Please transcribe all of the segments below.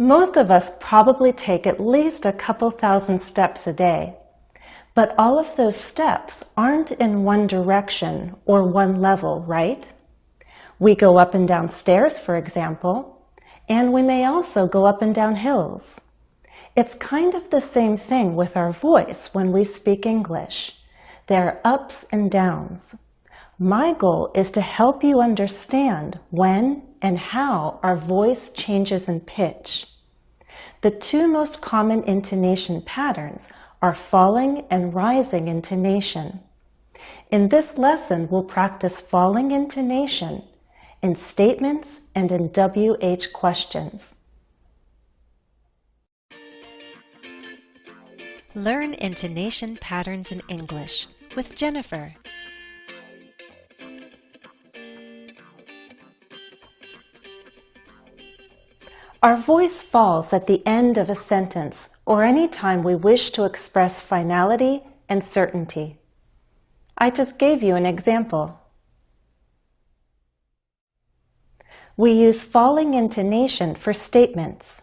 Most of us probably take at least a couple thousand steps a day, but all of those steps aren't in one direction or one level, right? We go up and down stairs, for example, and we may also go up and down hills. It's kind of the same thing with our voice when we speak English. There are ups and downs. My goal is to help you understand when and how our voice changes in pitch. The two most common intonation patterns are falling and rising intonation. In this lesson, we'll practice falling intonation in statements and in WH questions. Learn intonation patterns in English with Jennifer. Our voice falls at the end of a sentence or any time we wish to express finality and certainty. I just gave you an example. We use falling intonation for statements.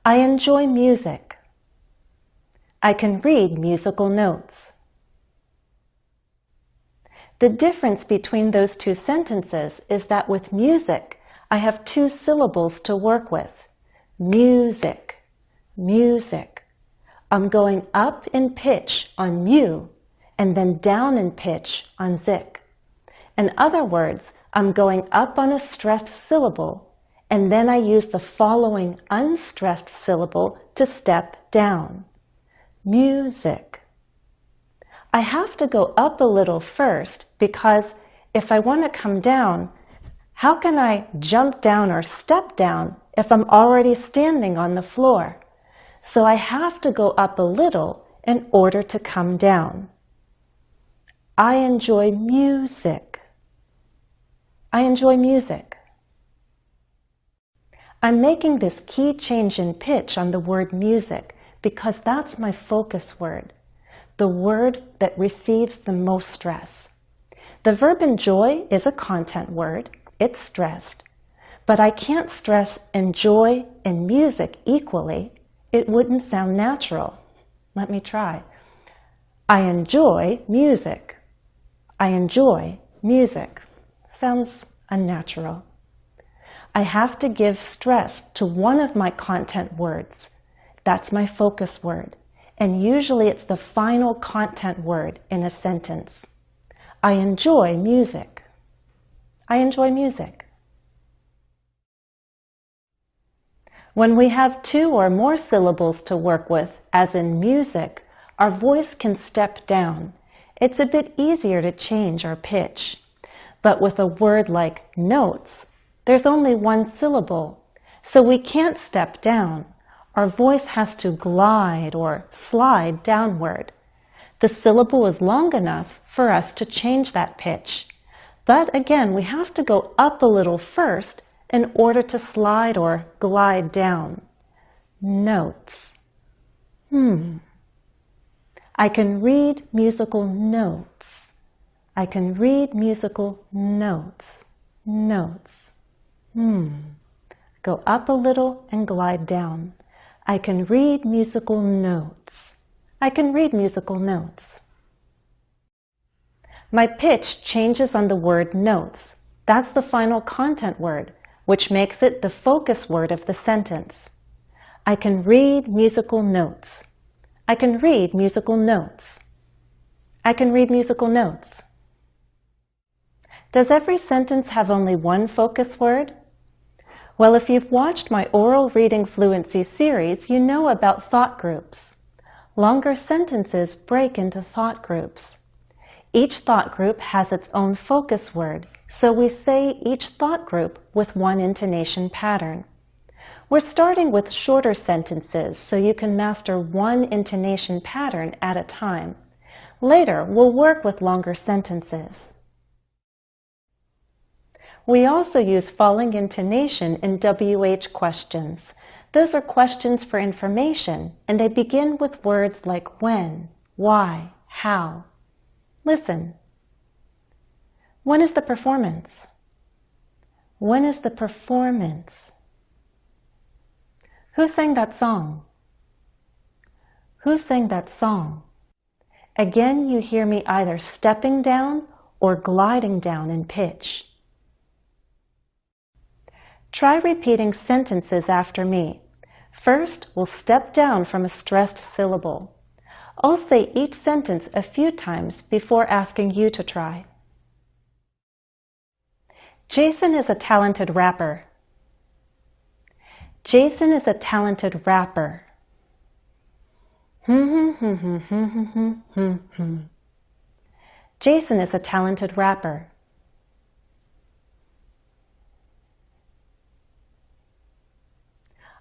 I enjoy music. I can read musical notes. The difference between those two sentences is that with music, I have two syllables to work with. Music, music. I'm going up in pitch on mu and then down in pitch on zik. In other words, I'm going up on a stressed syllable and then I use the following unstressed syllable to step down. Music. I have to go up a little first because if I want to come down, how can I jump down or step down if I'm already standing on the floor? So I have to go up a little in order to come down. I enjoy music. I enjoy music. I'm making this key change in pitch on the word music because that's my focus word, the word that receives the most stress. The verb enjoy is a content word. It's stressed, but I can't stress enjoy and music equally. It wouldn't sound natural. Let me try. I enjoy music. I enjoy music. Sounds unnatural. I have to give stress to one of my content words. That's my focus word, and usually it's the final content word in a sentence. I enjoy music. I enjoy music. When we have two or more syllables to work with, as in music, our voice can step down. It's a bit easier to change our pitch. But with a word like notes, there's only one syllable, so we can't step down. Our voice has to glide or slide downward. The syllable is long enough for us to change that pitch. But again, we have to go up a little first in order to slide or glide down. Notes. I can read musical notes. I can read musical notes. Notes. Go up a little and glide down. I can read musical notes. I can read musical notes. My pitch changes on the word notes. That's the final content word, which makes it the focus word of the sentence. I can read musical notes. I can read musical notes. I can read musical notes. Does every sentence have only one focus word? Well, if you've watched my oral reading fluency series, you know about thought groups. Longer sentences break into thought groups. Each thought group has its own focus word, so we say each thought group with one intonation pattern. We're starting with shorter sentences so you can master one intonation pattern at a time. Later, we'll work with longer sentences. We also use falling intonation in WH questions. Those are questions for information, and they begin with words like when, why, how. Listen. When is the performance? When is the performance? Who sang that song? Who sang that song? Again, you hear me either stepping down or gliding down in pitch. Try repeating sentences after me. First, we'll step down from a stressed syllable. I'll say each sentence a few times before asking you to try. Jason is a talented rapper. Jason is a talented rapper. Jason is a talented rapper.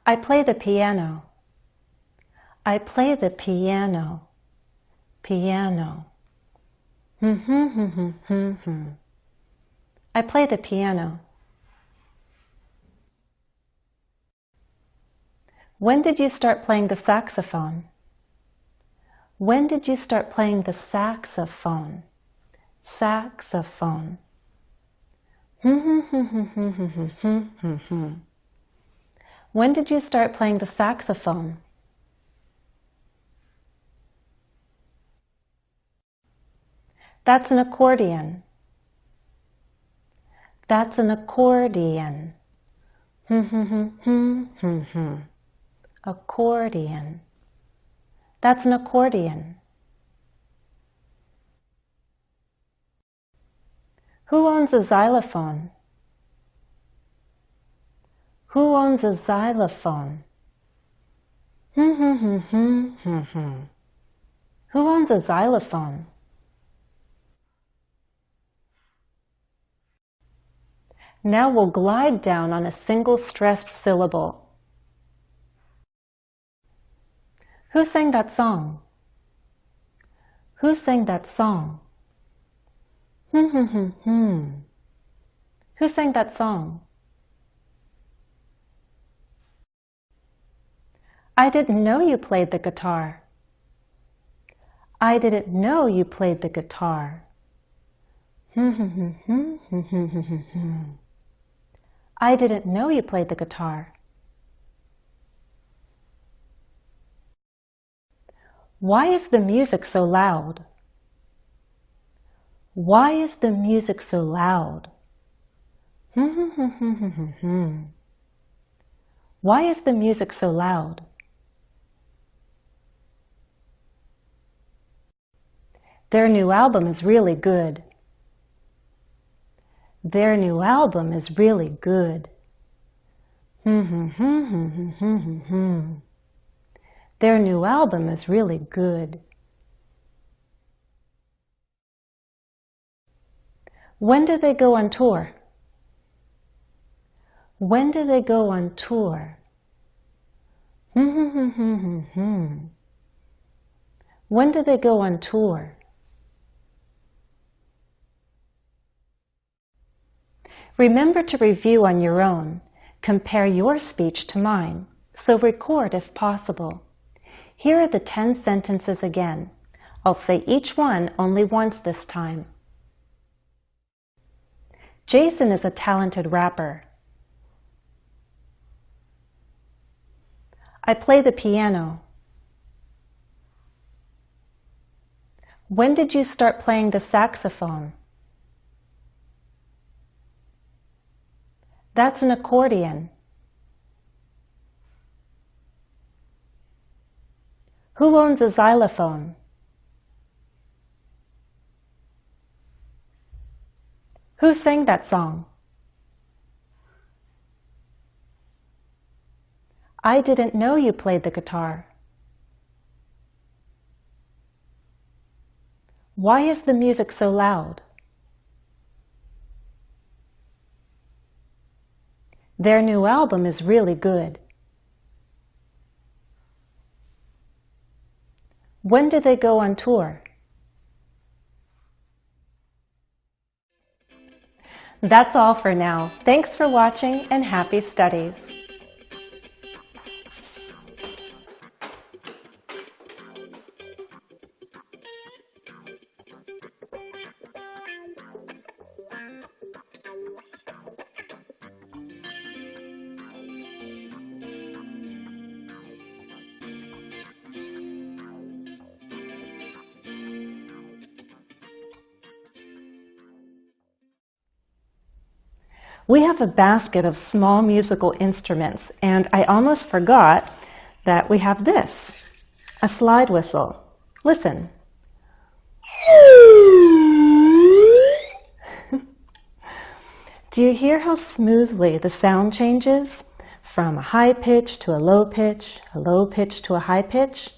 I play the piano. I play the piano. Piano. I play the piano. When did you start playing the saxophone? When did you start playing the saxophone? Saxophone. When did you start playing the saxophone? That's an accordion. That's an accordion. Accordion. That's an accordion. Who owns a xylophone? Who owns a xylophone? Who owns a xylophone? Now we'll glide down on a single stressed syllable. Who sang that song? Who sang that song? Who sang that song? I didn't know you played the guitar. I didn't know you played the guitar. I didn't know you played the guitar. Why is the music so loud? Why is the music so loud? Why is the music so loud? Their new album is really good. Their new album is really good. Their new album is really good. When do they go on tour? When do they go on tour? When do they go on tour? Remember to review on your own. Compare your speech to mine, so record if possible. Here are the 10 sentences again. I'll say each one only once this time. Jason is a talented rapper. I play the piano. When did you start playing the saxophone? That's an accordion. Who owns a xylophone? Who sang that song? I didn't know you played the guitar. Why is the music so loud? Their new album is really good. When do they go on tour? That's all for now. Thanks for watching and happy studies. We have a basket of small musical instruments, and I almost forgot that we have this, a slide whistle. Listen. Do you hear how smoothly the sound changes from a high pitch to a low pitch to a high pitch?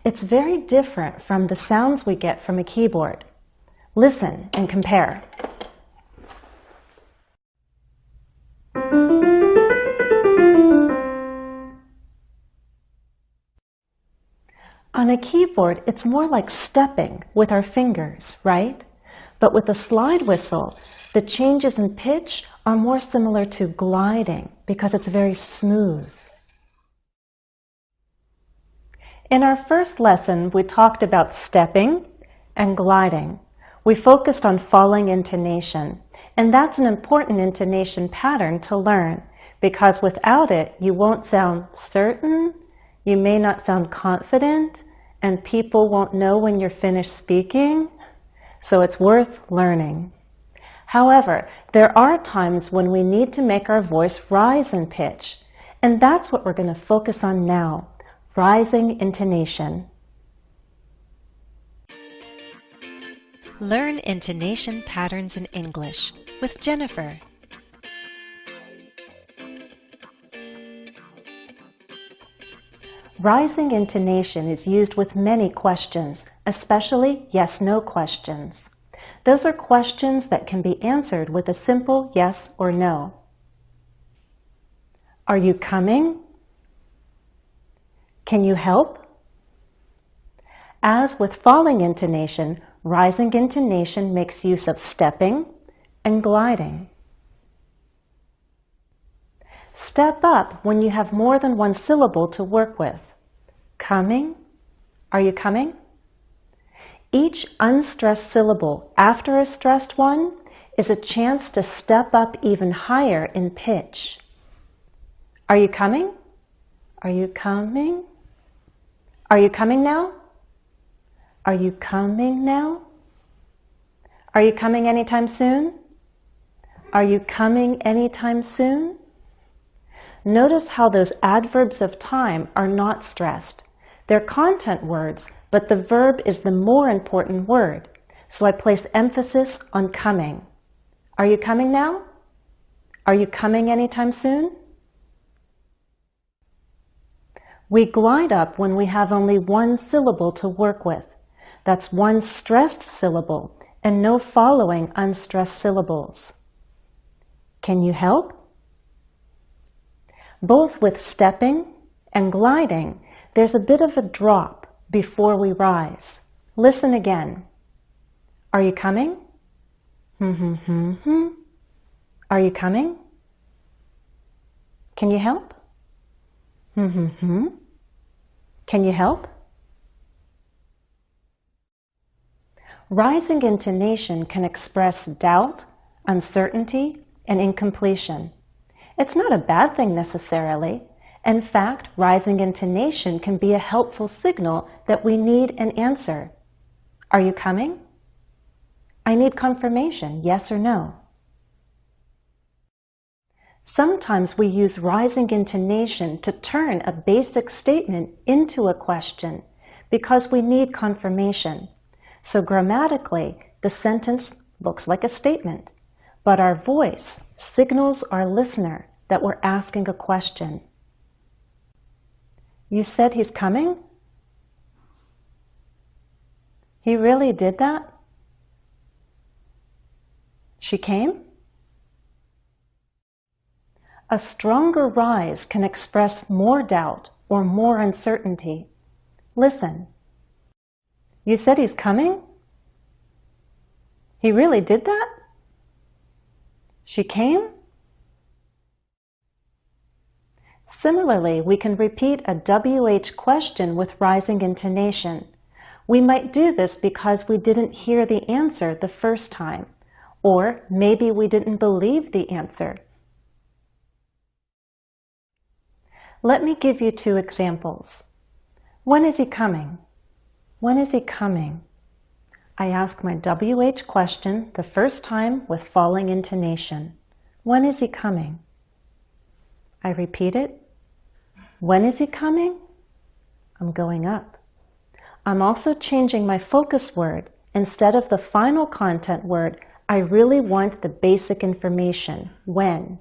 It's very different from the sounds we get from a keyboard. Listen and compare. On a keyboard, it's more like stepping with our fingers, right? But with a slide whistle, the changes in pitch are more similar to gliding because it's very smooth. In our first lesson, we talked about stepping and gliding. We focused on falling intonation, and that's an important intonation pattern to learn because without it, you won't sound certain, you may not sound confident, and people won't know when you're finished speaking, so it's worth learning. However, there are times when we need to make our voice rise in pitch, and that's what we're going to focus on now, rising intonation. Learn intonation patterns in English with Jennifer. Rising intonation is used with many questions, especially yes-no questions. Those are questions that can be answered with a simple yes or no. Are you coming? Can you help? As with falling intonation, rising intonation makes use of stepping and gliding. Step up when you have more than one syllable to work with. Coming? Are you coming? Each unstressed syllable after a stressed one is a chance to step up even higher in pitch. Are you coming? Are you coming? Are you coming now? Are you coming now? Are you coming anytime soon? Are you coming anytime soon? Notice how those adverbs of time are not stressed. They're content words, but the verb is the more important word, so I place emphasis on coming. Are you coming now? Are you coming anytime soon? We glide up when we have only one syllable to work with. That's one stressed syllable and no following unstressed syllables. Can you help? Both with stepping and gliding, there's a bit of a drop before we rise. Listen again. Are you coming? Are you coming? Can you help? Can you help? Rising intonation can express doubt, uncertainty, and incompletion. It's not a bad thing necessarily. In fact, rising intonation can be a helpful signal that we need an answer. Are you coming? I need confirmation, yes or no. Sometimes we use rising intonation to turn a basic statement into a question because we need confirmation. So grammatically, the sentence looks like a statement, but our voice signals our listener that we're asking a question. You said he's coming? He really did that? She came? A stronger rise can express more doubt or more uncertainty. Listen. You said he's coming? He really did that? She came? Similarly, we can repeat a WH question with rising intonation. We might do this because we didn't hear the answer the first time, or maybe we didn't believe the answer. Let me give you two examples. When is he coming? When is he coming? I ask my WH question the first time with falling intonation. When is he coming? I repeat it. When is he coming? I'm going up. I'm also changing my focus word. Instead of the final content word, I really want the basic information, when.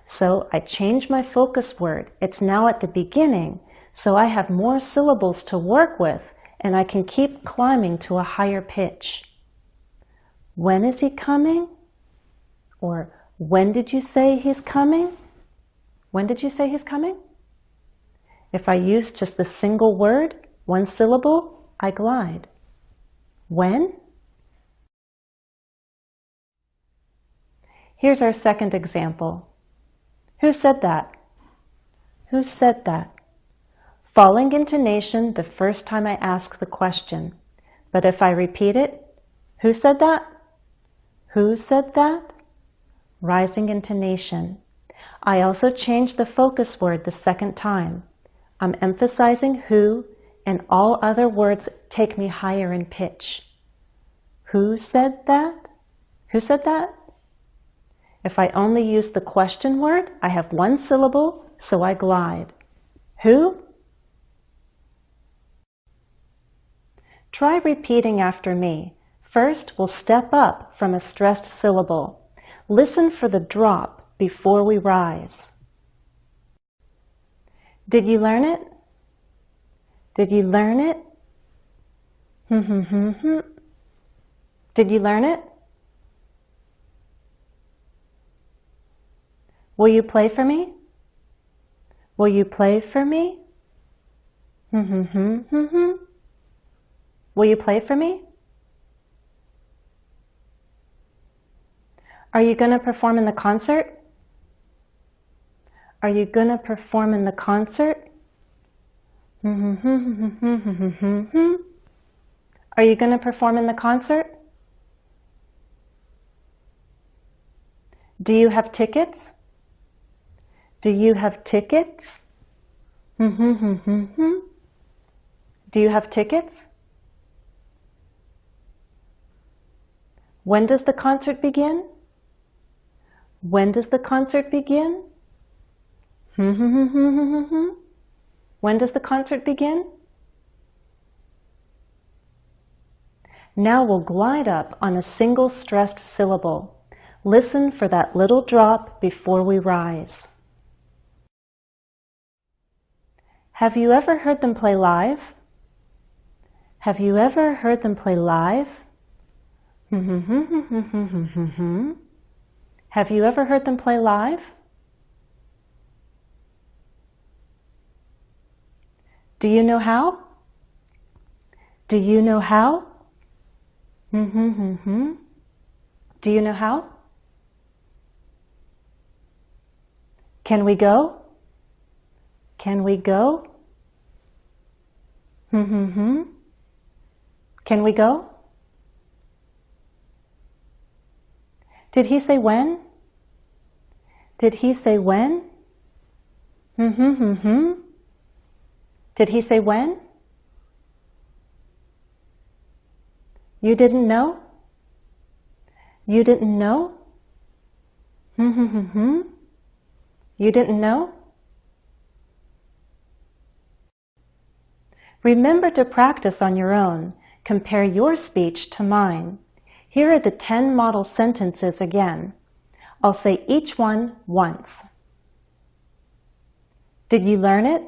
So I change my focus word. It's now at the beginning, so I have more syllables to work with, and I can keep climbing to a higher pitch. When is he coming? Or when did you say he's coming? When did you say he's coming? If I use just the single word, one syllable, I glide. When? Here's our second example. Who said that? Who said that? Falling intonation the first time I ask the question. But if I repeat it, who said that? Who said that? Rising intonation. I also change the focus word the second time. I'm emphasizing who, and all other words take me higher in pitch. Who said that? Who said that? If I only use the question word, I have one syllable, so I glide. Who? Try repeating after me. First, we'll step up from a stressed syllable. Listen for the drop before we rise. Did you learn it? Did you learn it? Did you learn it? Will you play for me? Will you play for me? Will you play for me? Are you going to perform in the concert? Are you going to perform in the concert? Are you going to perform in the concert? Do you have tickets? Do you have tickets? Do you have tickets? When does the concert begin? When does the concert begin? When does the concert begin? Now we'll glide up on a single stressed syllable. Listen for that little drop before we rise. Have you ever heard them play live? Have you ever heard them play live? Have you ever heard them play live? Do you know how? Do you know how? Do you know how? Can we go? Can we go? Can we go? Did he say when? Did he say when? Did he say when? You didn't know? You didn't know? You didn't know? Remember to practice on your own. Compare your speech to mine. Here are the 10 model sentences again. I'll say each one once. Did you learn it?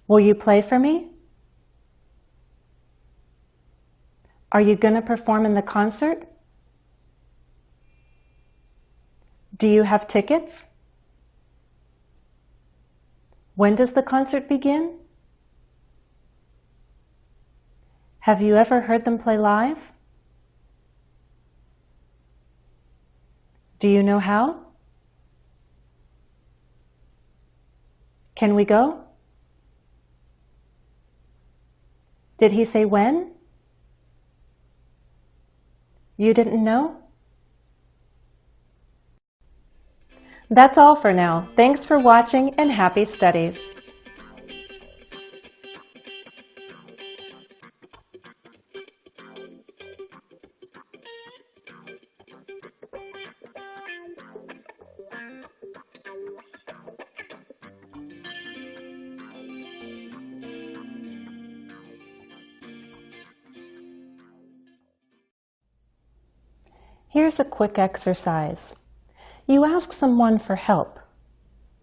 Will you play for me? Are you going to perform in the concert? Do you have tickets? When does the concert begin? Have you ever heard them play live? Do you know how? Can we go? Did he say when? You didn't know? That's all for now. Thanks for watching and happy studies. Here's a quick exercise. You ask someone for help.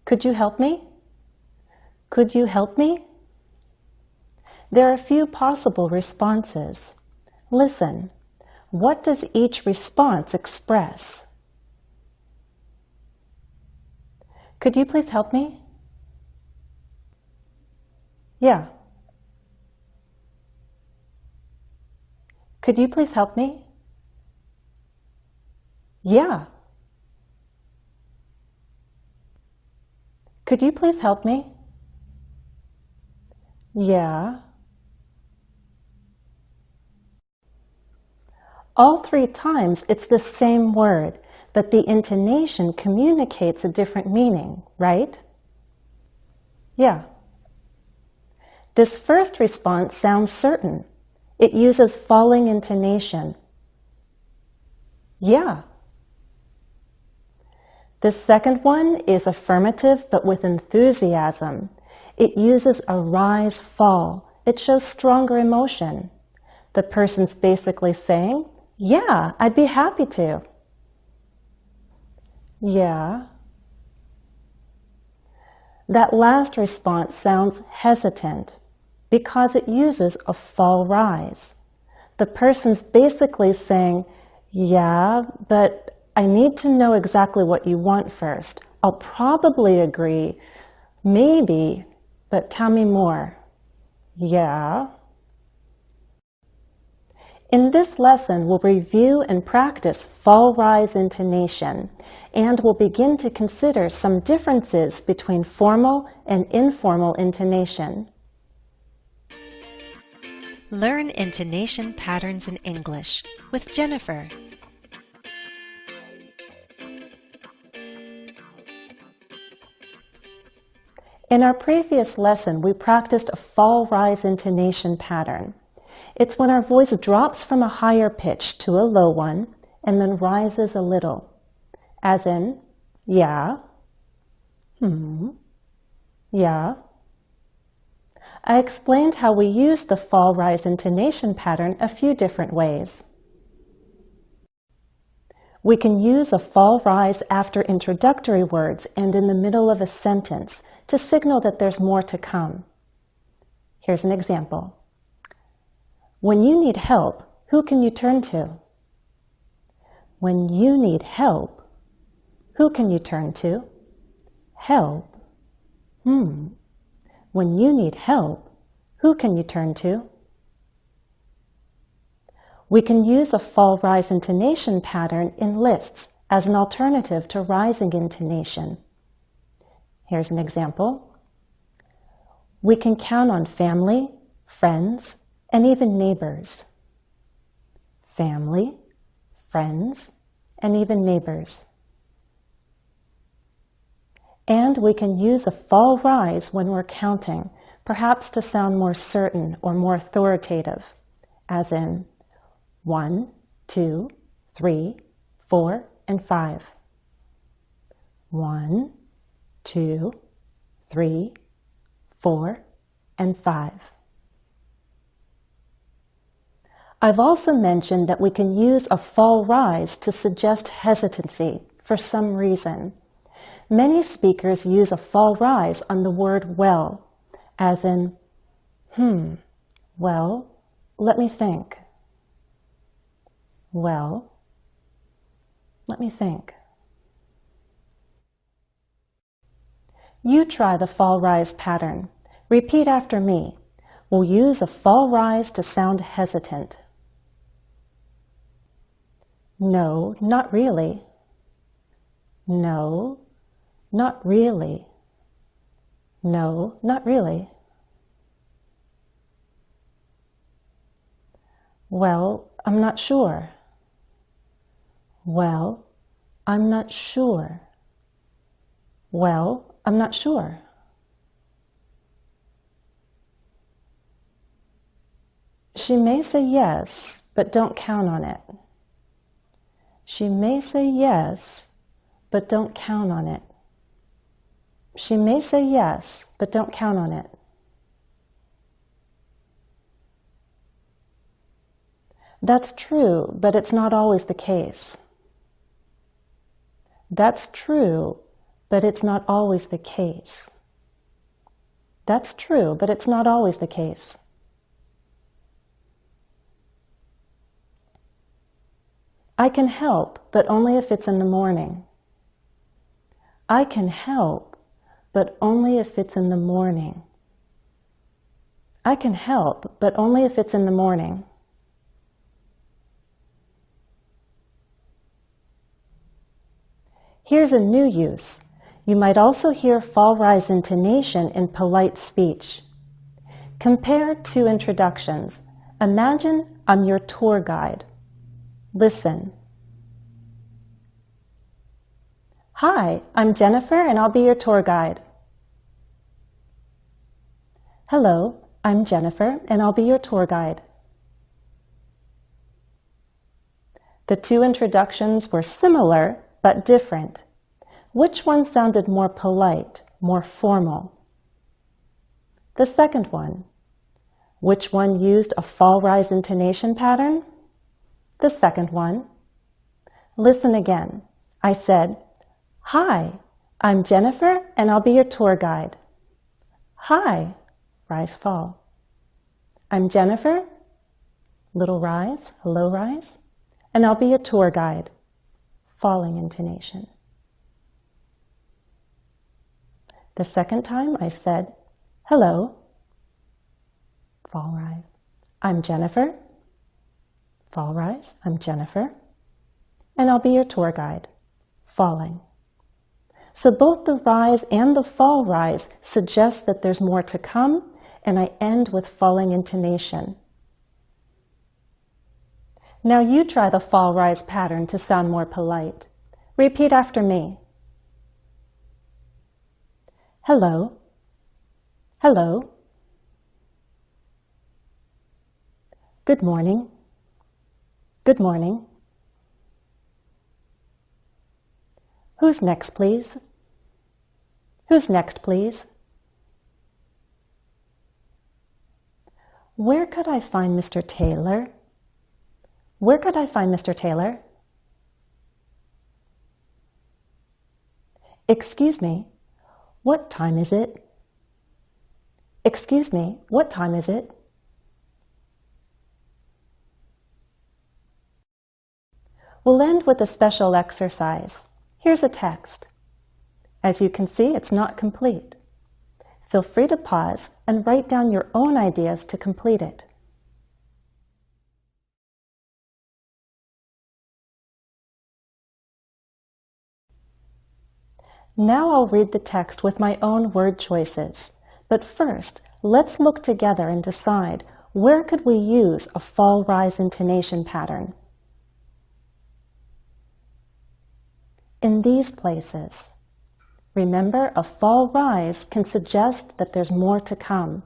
Could you help me? Could you help me? There are a few possible responses. Listen. What does each response express? Could you please help me? Yeah. Could you please help me? Yeah. Could you please help me? Yeah. All three times it's the same word, but the intonation communicates a different meaning, right? Yeah. This first response sounds certain. It uses falling intonation. Yeah. The second one is affirmative but with enthusiasm. It uses a rise-fall. It shows stronger emotion. The person's basically saying, yeah, I'd be happy to. Yeah. That last response sounds hesitant because it uses a fall-rise. The person's basically saying, yeah, but I need to know exactly what you want first. I'll probably agree, maybe, but tell me more. Yeah. In this lesson, we'll review and practice fall-rise intonation, and we'll begin to consider some differences between formal and informal intonation. Learn intonation patterns in English with Jennifer. In our previous lesson, we practiced a fall-rise intonation pattern. It's when our voice drops from a higher pitch to a low one and then rises a little, as in, yeah, yeah. I explained how we use the fall-rise intonation pattern a few different ways. We can use a fall-rise after introductory words and in the middle of a sentence to signal that there's more to come. Here's an example. When you need help, who can you turn to? When you need help, who can you turn to? Help. When you need help, who can you turn to? We can use a fall-rise intonation pattern in lists as an alternative to rising intonation. Here's an example. We can count on family, friends, and even neighbors. Family, friends, and even neighbors. And we can use a fall rise when we're counting, perhaps to sound more certain or more authoritative, as in 1, 2, 3, 4, and 5. 1, 2, 3, 4, and 5. I've also mentioned that we can use a fall rise to suggest hesitancy for some reason. Many speakers use a fall rise on the word well, as in, well, let me think. Well, let me think. You try the fall rise pattern. Repeat after me. We'll use a fall rise to sound hesitant. No, not really. No, not really. No, not really. Well, I'm not sure. Well, I'm not sure. Well, I'm not sure. She may say yes, but don't count on it. She may say yes, but don't count on it. She may say yes, but don't count on it. That's true, but it's not always the case. That's true, but it's not always the case. That's true, but it's not always the case. I can help, but only if it's in the morning. I can help, but only if it's in the morning. I can help, but only if it's in the morning. Here's a new use. You might also hear fall-rise intonation in polite speech. Compare two introductions. Imagine I'm your tour guide. Listen. Hi, I'm Jennifer and I'll be your tour guide. Hello, I'm Jennifer and I'll be your tour guide. The two introductions were similar but different. Which one sounded more polite, more formal? The second one. Which one used a fall-rise intonation pattern? The second one. Listen again. I said, Hi, I'm Jennifer and I'll be your tour guide. Hi, rise, fall. I'm Jennifer, little rise, low rise, and I'll be your tour guide, falling intonation. The second time I said, hello, fall rise. I'm Jennifer, fall rise, I'm Jennifer, and I'll be your tour guide, falling. So both the rise and the fall rise suggest that there's more to come, and I end with falling intonation. Now you try the fall rise pattern to sound more polite. Repeat after me. Hello. Hello. Good morning. Good morning. Who's next, please? Who's next, please? Where could I find Mr. Taylor? Where could I find Mr. Taylor? Excuse me, what time is it? Excuse me, what time is it? We'll end with a special exercise. Here's a text. As you can see, it's not complete. Feel free to pause and write down your own ideas to complete it. Now I'll read the text with my own word choices. But first, let's look together and decide where could we use a fall-rise intonation pattern. In these places. Remember, a fall rise can suggest that there's more to come.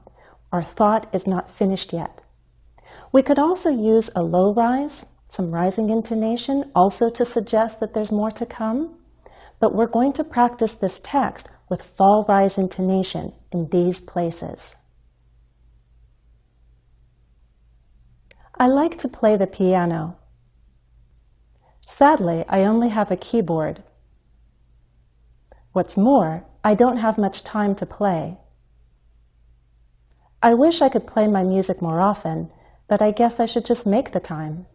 Our thought is not finished yet. We could also use a low rise, some rising intonation, also to suggest that there's more to come. But we're going to practice this text with fall rise intonation in these places. I like to play the piano. Sadly, I only have a keyboard. What's more, I don't have much time to play. I wish I could play my music more often, but I guess I should just make the time.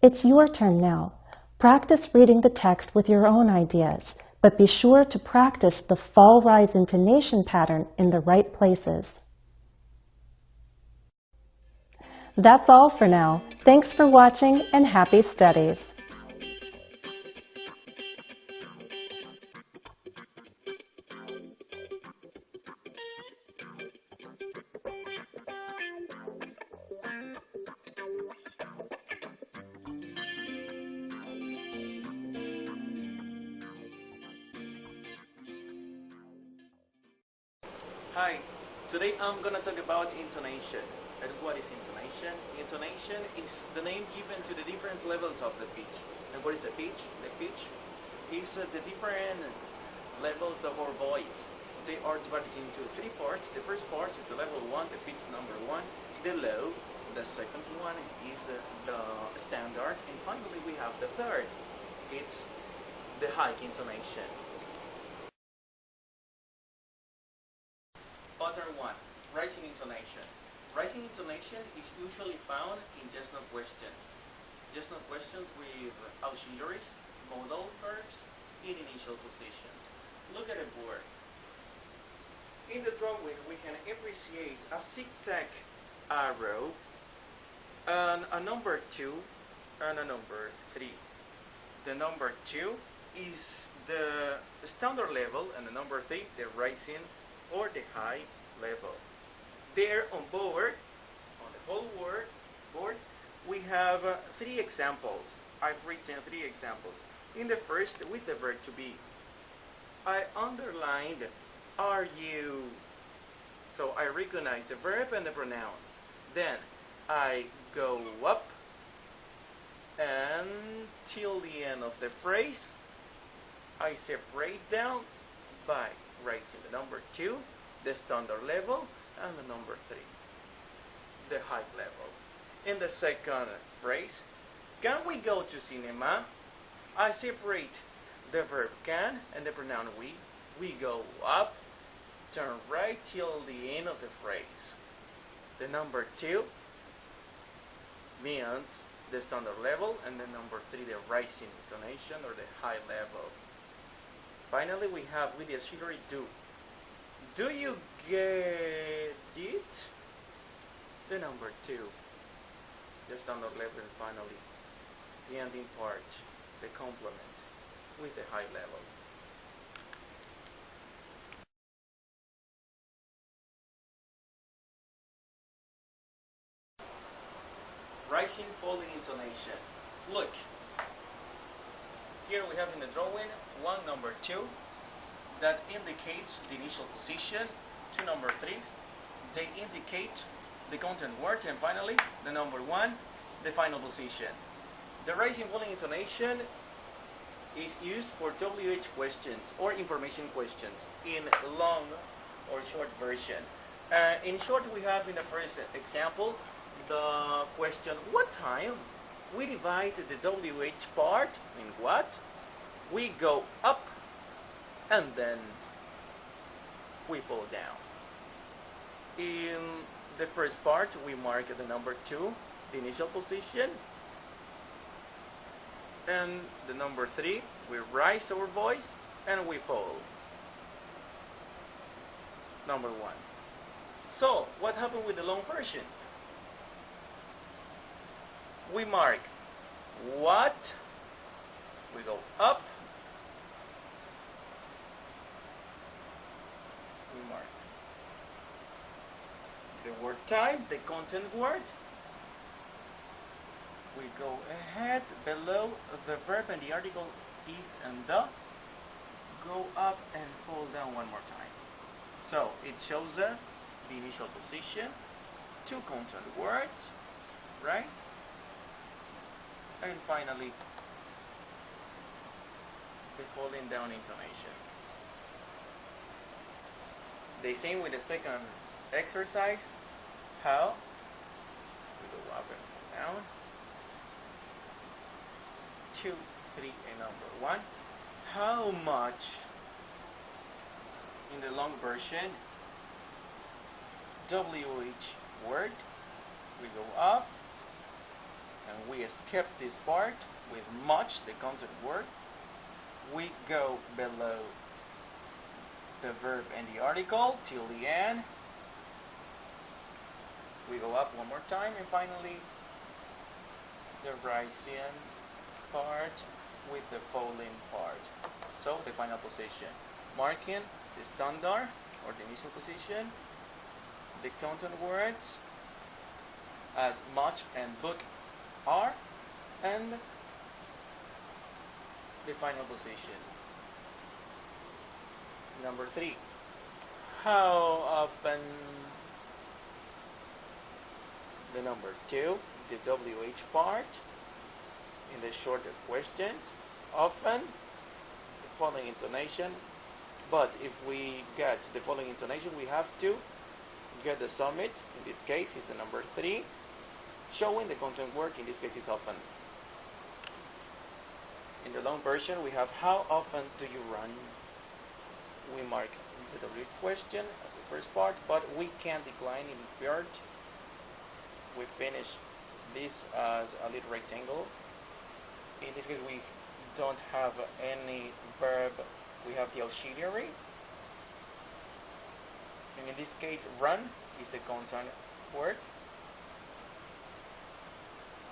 It's your turn now. Practice reading the text with your own ideas, but be sure to practice the fall-rise intonation pattern in the right places. That's all for now. Thanks for watching and happy studies. Hi, today I'm going to talk about intonation. And what is intonation? Intonation is the name given to the different levels of the pitch. And what is the pitch? The pitch is the different levels of our voice. They are divided into three parts. The first part is the level 1, the pitch number 1, the low, The second one is the standard, and finally we have the third. It's the high intonation. Pattern 1. Rising intonation. Rising intonation is usually found in just no questions. Just no questions with auxiliaries, modal verbs, in initial positions. Look at the board. In the drawing, we can appreciate a zigzag arrow and a number 2 and a number 3. The number 2 is the standard level, and the number 3 the rising or the high level. There on board, on the whole board, we have 3 examples. I've written 3 examples. In the first, with the verb to be, I underlined are you. So I recognize the verb and the pronoun. Then I go up until the end of the phrase. I separate down by writing the number 2, the standard level, and the number 3, the high level. In the second phrase, can we go to cinema? I separate the verb can and the pronoun we. We go up, turn right till the end of the phrase. The number 2 means the standard level, and the number 3 the rising intonation or the high level. Finally, we have with the auxiliary do. Do you get it? The number 2, the standard level, and finally the ending part, the complement with the high level. Rising, falling intonation. Look, here we have in the drawing 1, number 2, that indicates the initial position. 2, number 3, they indicate the content word, and finally the number 1, the final position. The rising, falling intonation is used for WH questions or information questions in long or short version. In short, we have in the first example the question, what time? We divide the WH part in what? We go up and then we fall down. In the first part, we mark the number 2, the initial position, and the number 3, we rise our voice and we fall. Number 1. So, what happened with the long version? We mark what, we go up, we mark the word time, the content word, we go ahead, below the verb and the article is and the, go up and fall down one more time. So it shows the initial position, 2 content words, right? And finally, the falling down intonation. The same with the second exercise. How? We go up and down. 2, 3, and number 1. How much? In the long version, WH word, we go up, and we skip this part with much, the content word. We go below the verb and the article till the end. We go up one more time, and finally the rising part with the falling part. So the final position, marking the standard or the initial position, the content words as much and book are, and the final position. Number 3. How often? The number 2, the WH part in the shorter questions. Often, the following intonation. But if we get the following intonation, we have to get the summit. In this case, it's the number 3. showing the constant word. In this case, is often. In the long version, we have how often do you run? We mark the W question as the first part, but we can decline in this part. We finish this as a little rectangle. In this case, we don't have any verb. We have the auxiliary. And in this case, run is the constant word.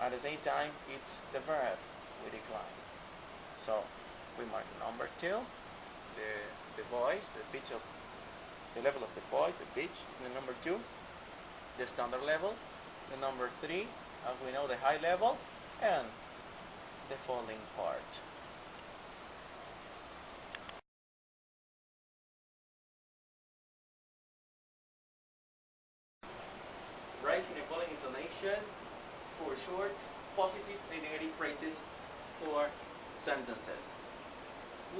At the same time, it's the verb we decline. So we mark number 2, the voice, the pitch of the level of the voice, the pitch is the number 2, the standard level, the number 3, as we know, the high level, and the falling part. Rising and falling intonation for short, positive and negative phrases or sentences.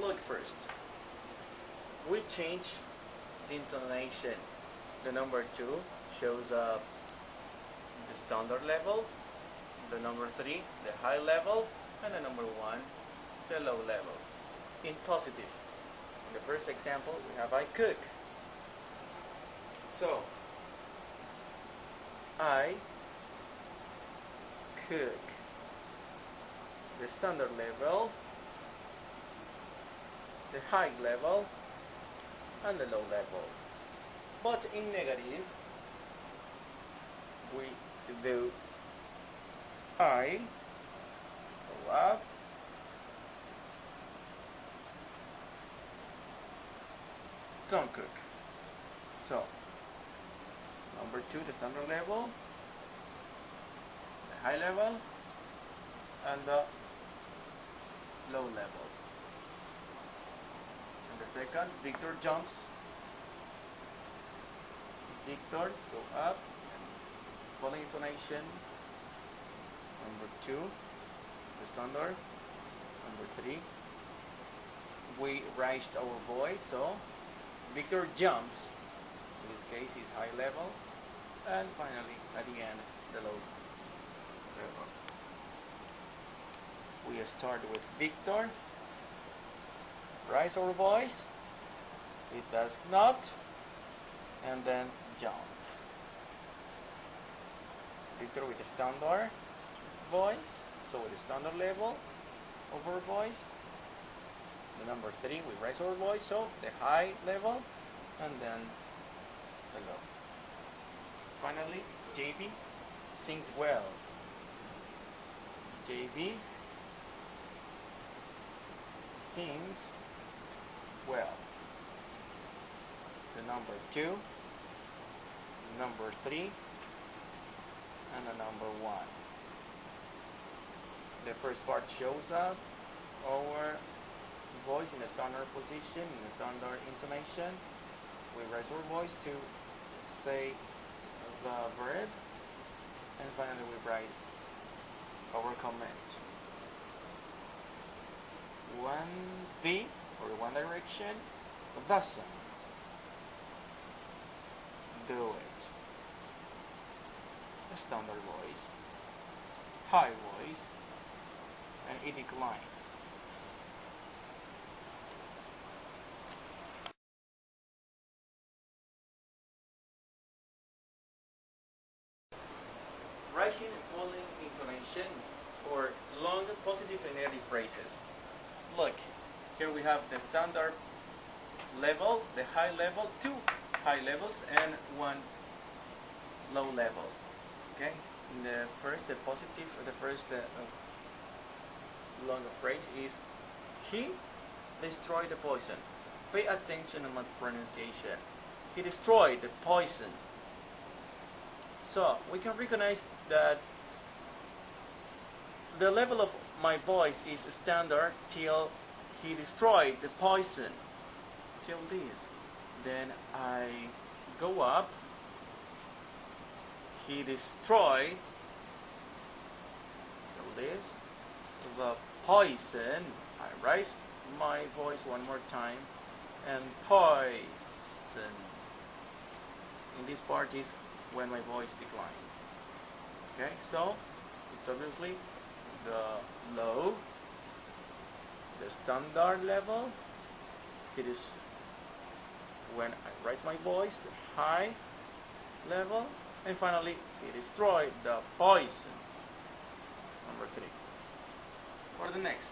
Look first. We change the intonation. The number 2 shows up the standard level, the number 3 the high level, and the number 1 the low level. In positive, in the first example we have I cook. So I cook. The standard level, the high level, and the low level. But in negative, we do I go up, don't cook. So number 2 the standard level, the high level, and the low level. And the second, Victor jumps. Victor go up, falling intonation. Number 2 the standard. Number 3 we raised our voice, so Victor jumps. In this case is high level, and finally at the end the low level. We start with Victor, raise our voice, it does not, and then jump. Victor with the standard voice, so with the standard level of our voice. The number 3 we raise our voice, so the high level, and then the low. Finally, JB sings well. JB sings well. The number 2, number 3, and the number 1. The first part shows up our voice in a standard position, in a standard intonation. We raise our voice to say the verb, and finally we raise our comment. 1B, or one direction, doesn't do it. A standard voice, high voice, and it declines. Rising and falling intonation for long positive and negative phrases. Look, here we have the standard level, the high level, 2 high levels, and 1 low level. Okay, in the first, the positive, the first long phrase is he destroyed the poison. Pay attention on my pronunciation. He destroyed the poison. So we can recognize that the level of my voice is standard till he destroyed the poison, till this. Then I go up, he destroyed, till this, the poison. I raise my voice one more time, and poison. In this part is when my voice declines. Okay, so it's obviously the low, the standard level. It is when I raise my voice, the high level, and finally it destroyed the poison. Number 3. For the next,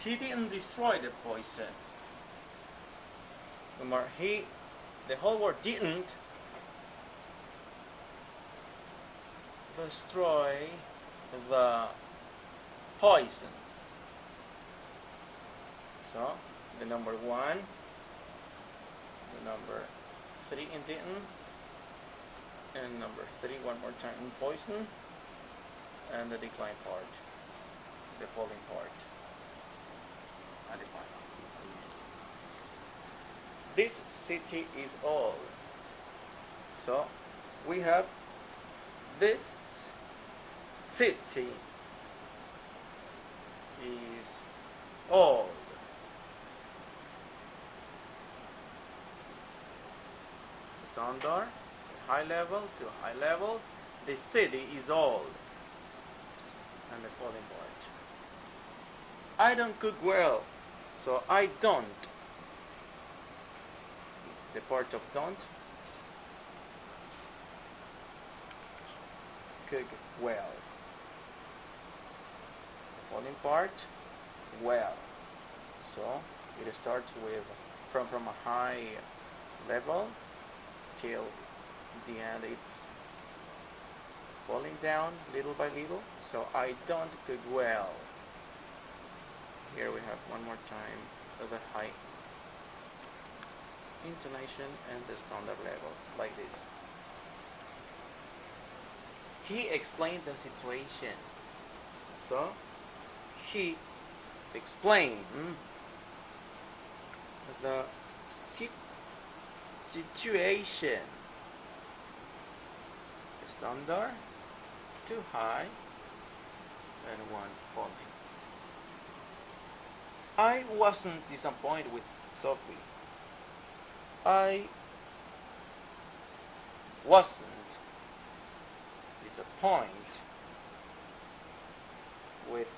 he didn't destroy the poison. Remember, the whole word didn't destroy the poison. So the number 1, the number 3 in didn't, and number 3 one more time in poison, and the decline part, the falling part, and the final. This city is old. So we have this city is old. Standard, high level to high level. The city is old. And the falling part. I don't cook well, so I don't. The part of don't. Cook well. The falling part, well. So it starts with from a high level till the end it's falling down little by little. So I don't cook well. Here we have one more time of a high intonation and the standard level, like this. He explained the situation. So he explained the situation. Standard, too high, and one falling. I wasn't disappointed with Sophie. I wasn't disappointed with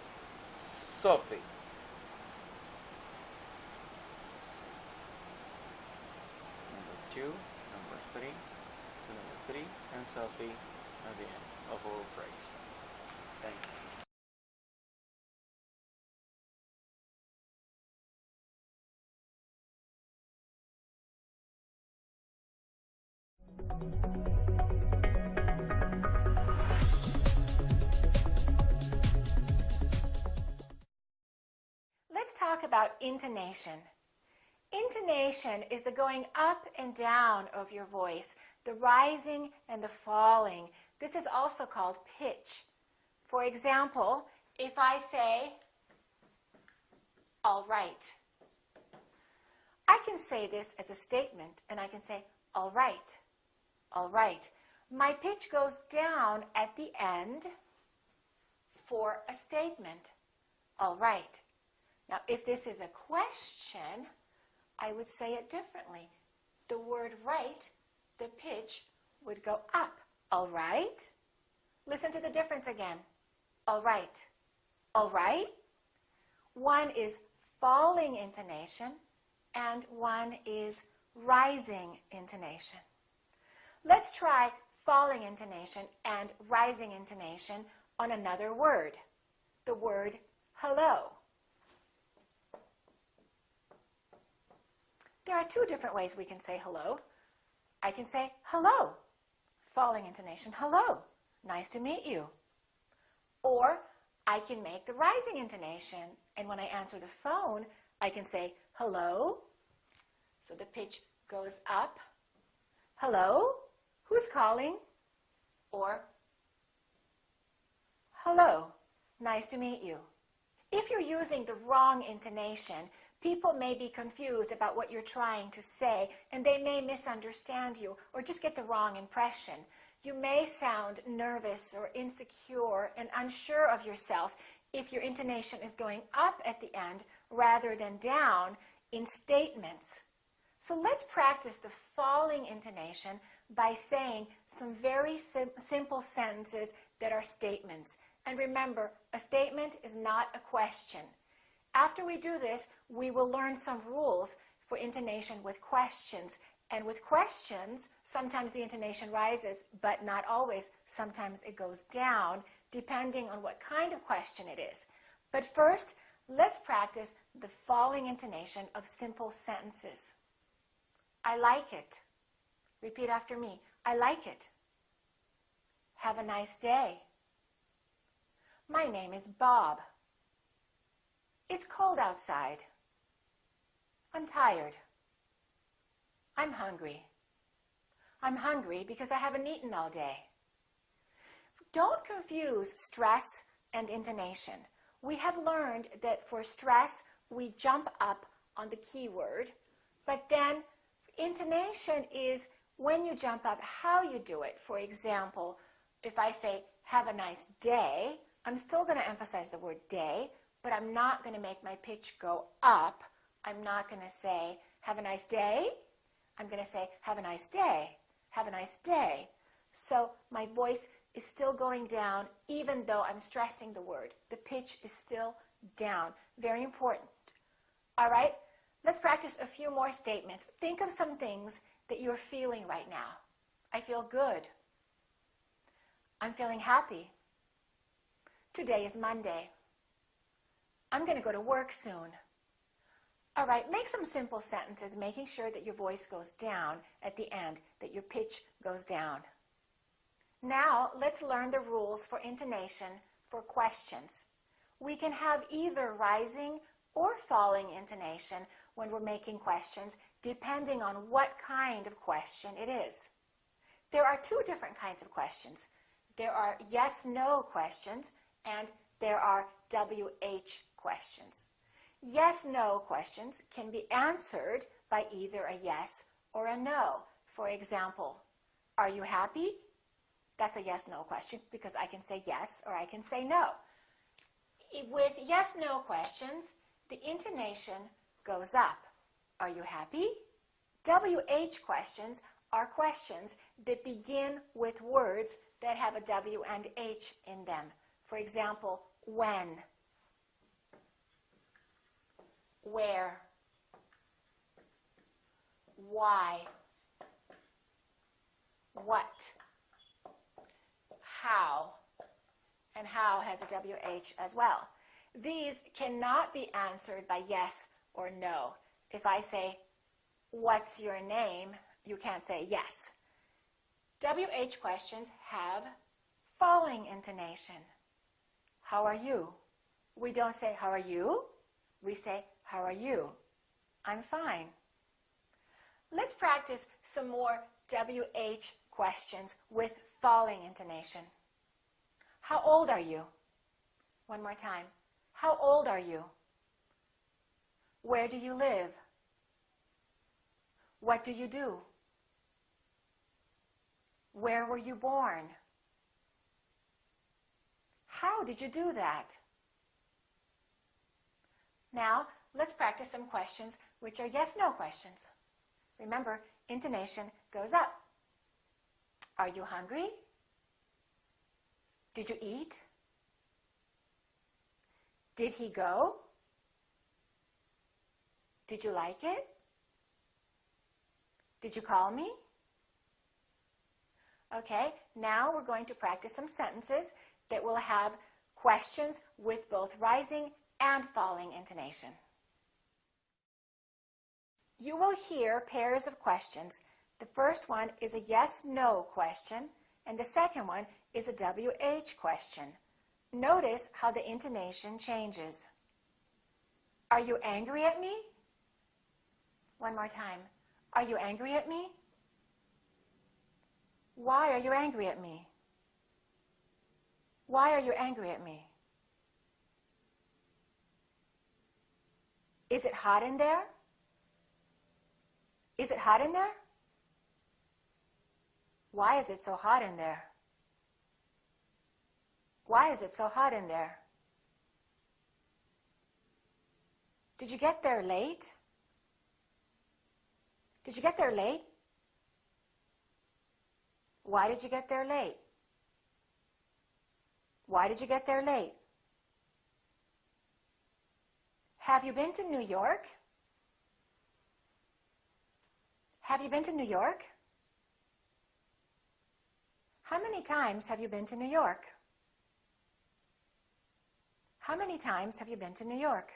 Sophie. Number 2, number 3, to number 3, and Sophie at the end of our phrase. Thank you. Let's talk about intonation. Intonation is the going up and down of your voice, the rising and the falling. This is also called pitch. For example, if I say, all right, I can say this as a statement, and I can say, all right, all right. My pitch goes down at the end for a statement, all right. Now, if this is a question, I would say it differently. The word right, the pitch would go up. All right? Listen to the difference again. All right. All right? One is falling intonation and one is rising intonation. Let's try falling intonation and rising intonation on another word. The word hello. There are 2 different ways we can say hello. I can say hello, falling intonation, hello, nice to meet you. Or I can make the rising intonation, and when I answer the phone, I can say hello. So the pitch goes up. Hello, who's calling? Or hello, nice to meet you. If you're using the wrong intonation, people may be confused about what you're trying to say, and they may misunderstand you or just get the wrong impression. You may sound nervous or insecure and unsure of yourself if your intonation is going up at the end rather than down in statements. So let's practice the falling intonation by saying some very simple sentences that are statements. And remember, a statement is not a question. After we do this, we will learn some rules for intonation with questions. And with questions, sometimes the intonation rises, but not always. Sometimes it goes down, depending on what kind of question it is. But first, let's practice the falling intonation of simple sentences. I like it. Repeat after me. I like it. Have a nice day. My name is Bob. It's cold outside. I'm tired. I'm hungry. I'm hungry because I haven't eaten all day. Don't confuse stress and intonation. We have learned that for stress, we jump up on the keyword, but then intonation is when you jump up, how you do it. For example, if I say, have a nice day, I'm still going to emphasize the word day, but I'm not going to make my pitch go up. I'm not going to say, have a nice day. I'm going to say, have a nice day. Have a nice day. So my voice is still going down, even though I'm stressing the word. The pitch is still down. Very important. All right, let's practice a few more statements. Think of some things that you're feeling right now. I feel good. I'm feeling happy. Today is Monday. I'm going to go to work soon. All right, make some simple sentences, making sure that your voice goes down at the end, that your pitch goes down. Now, let's learn the rules for intonation for questions. We can have either rising or falling intonation when we're making questions, depending on what kind of question it is. There are two different kinds of questions. There are yes-no questions, and there are WH questions. Yes-no questions can be answered by either a yes or a no. For example, are you happy? That's a yes-no question because I can say yes or I can say no. With yes-no questions, the intonation goes up. Are you happy? WH questions are questions that begin with words that have a W and H in them. For example, when, where, why, what, how, and how has a WH as well. These cannot be answered by yes or no. If I say, what's your name? You can't say yes. WH questions have falling intonation. How are you? We don't say, how are you? We say, how are you? I'm fine. Let's practice some more WH questions with falling intonation. How old are you? One more time. How old are you? Where do you live? What do you do? Where were you born? How did you do that? Now, let's practice some questions which are yes-no questions. Remember, intonation goes up. Are you hungry? Did you eat? Did he go? Did you like it? Did you call me? Okay, now we're going to practice some sentences that will have questions with both rising and falling intonation. You will hear pairs of questions. The first one is a yes-no question, and the second one is a WH question. Notice how the intonation changes. Are you angry at me? One more time. Are you angry at me? Why are you angry at me? Why are you angry at me? Is it hot in there? Is it hot in there? Why is it so hot in there? Why is it so hot in there? Did you get there late? Did you get there late? Why did you get there late? Why did you get there late? Have you been to New York? Have you been to New York? How many times have you been to New York? How many times have you been to New York?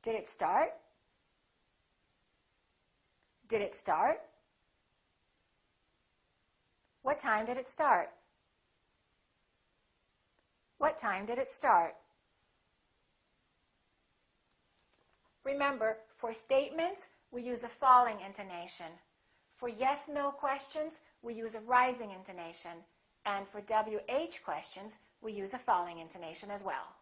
Did it start? Did it start? What time did it start? What time did it start? Remember, for statements, we use a falling intonation. For yes-no questions, we use a rising intonation. And for WH questions, we use a falling intonation as well.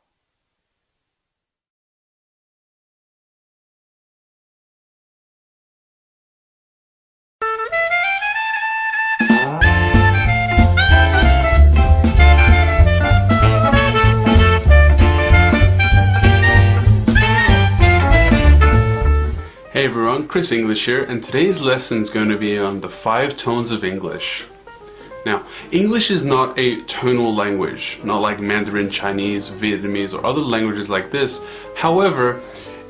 Hey everyone, Chris English here, and today's lesson is going to be on the 5 tones of English. Now, English is not a tonal language, not like Mandarin, Chinese, Vietnamese, or other languages like this. However,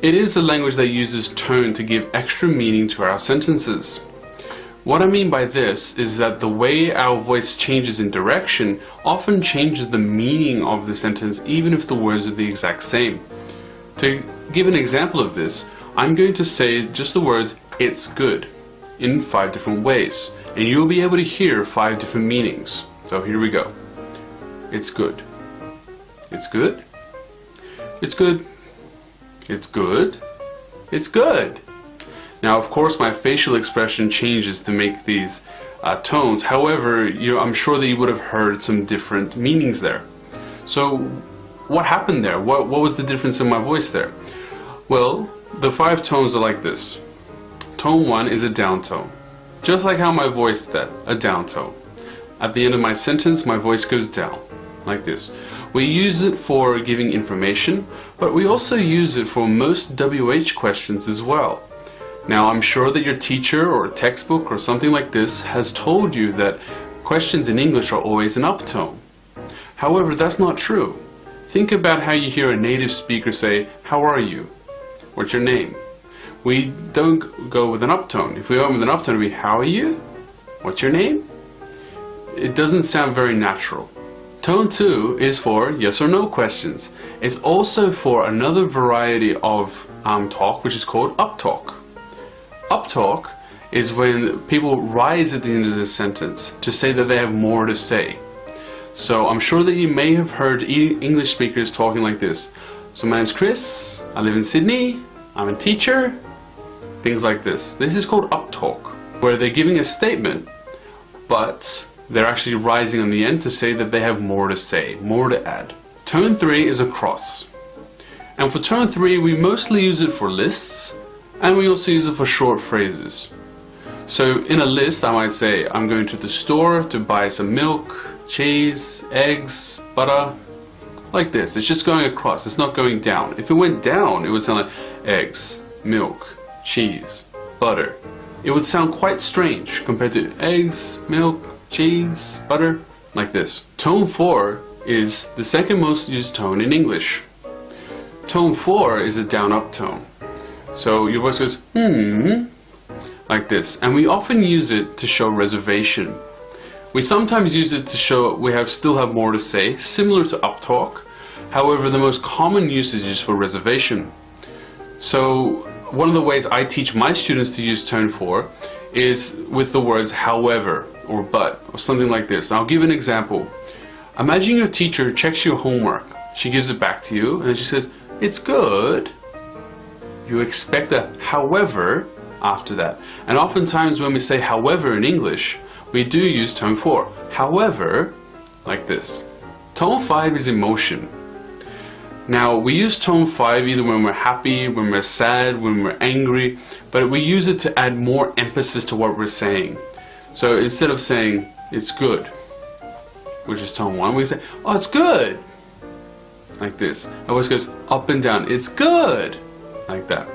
it is a language that uses tone to give extra meaning to our sentences. What I mean by this is that the way our voice changes in direction often changes the meaning of the sentence, even if the words are the exact same. To give an example of this, I'm going to say just the words, "it's good," in 5 different ways, and you'll be able to hear 5 different meanings. So here we go. It's good. It's good. It's good. It's good. It's good. Now, of course, my facial expression changes to make these tones. However, I'm sure that you would have heard some different meanings there. So what happened there? What was the difference in my voice there? Well, the 5 tones are like this. Tone 1 is a down tone. Just like how my voice did, a down tone. At the end of my sentence, my voice goes down, like this. We use it for giving information, but we also use it for most WH questions as well. Now, I'm sure that your teacher or textbook or something like this has told you that questions in English are always an uptone. However, that's not true. Think about how you hear a native speaker say, "How are you?" "What's your name?" We don't go with an uptone. If we go with an uptone, we "How are you?" "What's your name?" It doesn't sound very natural. Tone 2 is for yes or no questions. It's also for another variety of talk, which is called uptalk. Uptalk is when people rise at the end of the sentence to say that they have more to say. So I'm sure that you may have heard English speakers talking like this. "So my name's Chris, I live in Sydney, I'm a teacher," things like this. This is called uptalk, where they're giving a statement, but they're actually rising on the end to say that they have more to say, more to add. Tone 3 is a cross. And for tone 3, we mostly use it for lists, and we also use it for short phrases. So in a list, I might say, "I'm going to the store to buy some milk, cheese, eggs, butter," like this. It's just going across, it's not going down. If it went down, it would sound like eggs, milk, cheese, butter. It would sound quite strange compared to eggs, milk, cheese, butter, like this. Tone 4 is the second most used tone in English. Tone 4 is a down-up tone. So your voice goes, like this. And we often use it to show reservation. We sometimes use it to show we still have more to say, similar to uptalk. However, the most common usage is for reservation. So one of the ways I teach my students to use tone 4 is with the words however or but or something like this. I'll give an example. Imagine your teacher checks your homework. She gives it back to you and she says, "It's good." You expect a however after that. And oftentimes when we say however in English, we do use tone 4. However, like this. Tone 5 is emotion. Now, we use tone 5 either when we're happy, when we're sad, when we're angry, but we use it to add more emphasis to what we're saying. So instead of saying, "It's good," which is tone 1, we say, "Oh, it's good," like this. Our voice goes up and down, "It's good," like that.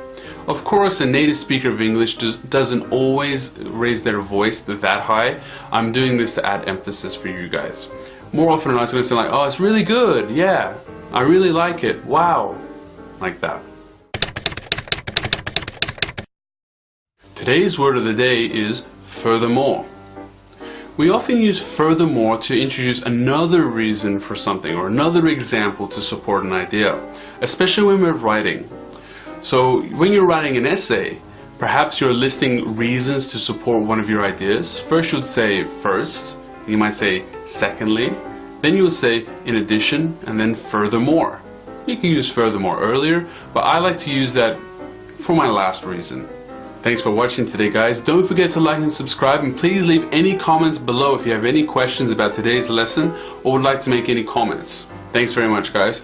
Of course, a native speaker of English doesn't always raise their voice that high. I'm doing this to add emphasis for you guys. More often than not, it's going to say like, oh, it's really good, yeah, I really like it, wow, like that. Today's word of the day is furthermore. We often use furthermore to introduce another reason for something or another example to support an idea, especially when we're writing. So when you're writing an essay, perhaps you're listing reasons to support one of your ideas. First you would say first, you might say secondly, then you would say in addition, and then furthermore. You can use furthermore earlier, but I like to use that for my last reason. Thanks for watching today, guys. Don't forget to like and subscribe, and please leave any comments below if you have any questions about today's lesson or would like to make any comments. Thanks very much, guys.